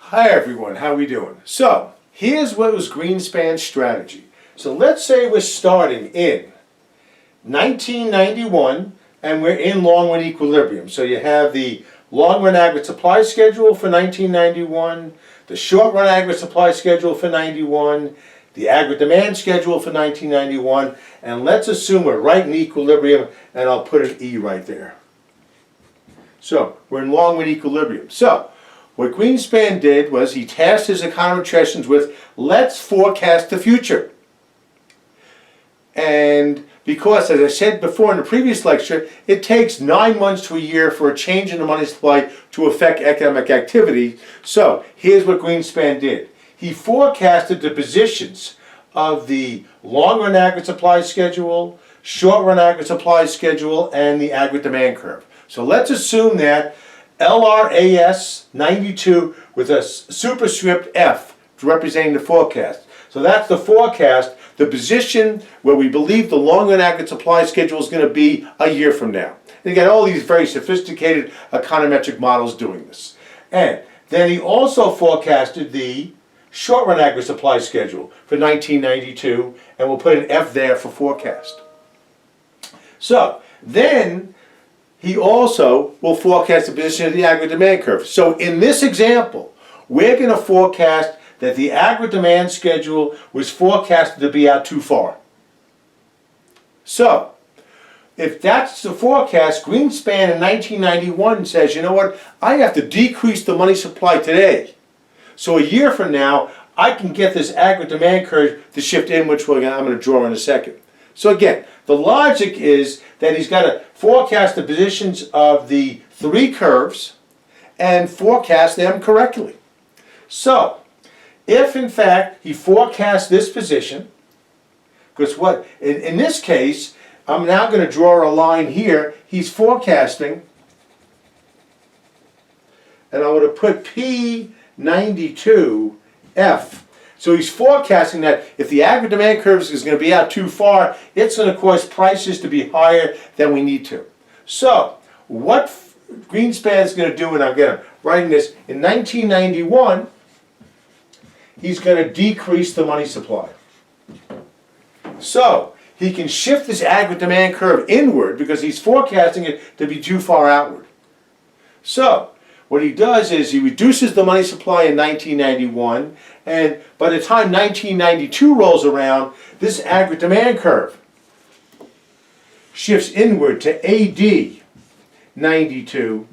Hi everyone, how are we doing? So, here's what was Greenspan's strategy. So let's say we're starting in 1991 and we're in long-run equilibrium. So you have the long-run aggregate supply schedule for 1991, the short-run aggregate supply schedule for 91, the aggregate demand schedule for 1991, and let's assume we're right in equilibrium, and I'll put an E right there. So, we're in long-run equilibrium. So, what Greenspan did was he tasked his econometricians with, let's forecast the future. And because, as I said before in the previous lecture, it takes 9 months to a year for a change in the money supply to affect economic activity. So, here's what Greenspan did. He forecasted the positions of the long-run aggregate supply schedule, short-run aggregate supply schedule, and the aggregate demand curve. So let's assume that LRAS 92 with a superscript F representing the forecast. So that's the forecast, the position where we believe the long-run aggregate supply schedule is going to be a year from now. And you got all these very sophisticated econometric models doing this. And then he also forecasted the short-run aggregate supply schedule for 1992, and we'll put an F there for forecast. So then he also will forecast the position of the aggregate demand curve. So in this example, we're going to forecast that the aggregate demand schedule was forecasted to be out too far. So, if that's the forecast, Greenspan in 1991 says, you know what, I have to decrease the money supply today. So a year from now, I can get this aggregate demand curve to shift in, which I'm going to draw in a second. So again, the logic is that he's got to forecast the positions of the three curves and forecast them correctly. So, if in fact he forecasts this position, because what, in this case, I'm now going to draw a line here, he's forecasting, and I'm going to put P92F. So he's forecasting that if the aggregate demand curve is going to be out too far, it's going to cause prices to be higher than we need to. So what Greenspan is going to do, and I'm writing this, in 1991, he's going to decrease the money supply. So he can shift this aggregate demand curve inward because he's forecasting it to be too far outward. So what he does is he reduces the money supply in 1991, and by the time 1992 rolls around, this aggregate demand curve shifts inward to AD 92,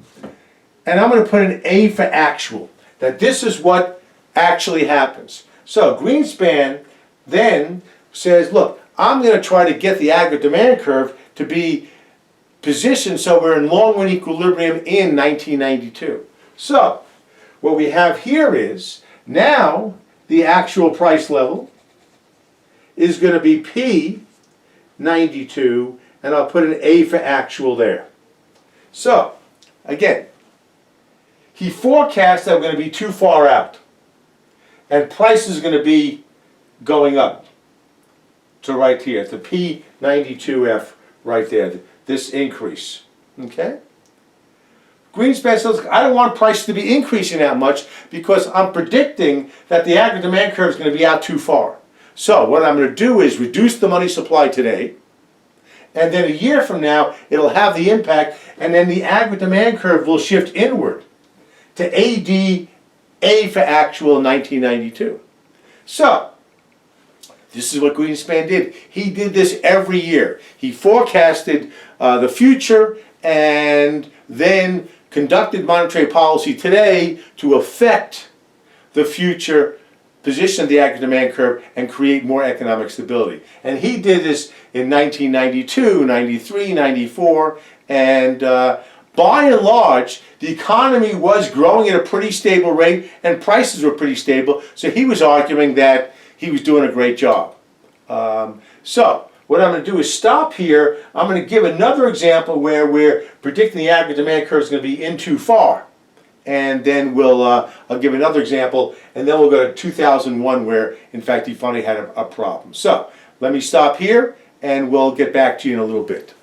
and I'm going to put an A for actual, that this is what actually happens. So Greenspan then says, look, I'm going to try to get the aggregate demand curve to be positioned so we're in long-run equilibrium in 1992. So, what we have here is, now the actual price level is going to be P92, and I'll put an A for actual there. So, again, he forecasts that we're going to be too far out, and price is going to be going up to right here, the P92F right there, this increase, okay? Greenspan says, I don't want prices to be increasing that much because I'm predicting that the aggregate demand curve is going to be out too far. So what I'm going to do is reduce the money supply today, and then a year from now it'll have the impact, and then the aggregate demand curve will shift inward to AD, A for actual 1992. So this is what Greenspan did. He did this every year. He forecasted the future and then conducted monetary policy today to affect the future position of the aggregate demand curve and create more economic stability. And he did this in 1992, 93, 94, and by and large, the economy was growing at a pretty stable rate and prices were pretty stable, so he was arguing that he was doing a great job. So what I'm going to do is stop here. I'm going to give another example where we're predicting the aggregate demand curve is going to be in too far. And then I'll give another example, and then we'll go to 2001 where, in fact, he finally had a problem. So let me stop here, and we'll get back to you in a little bit.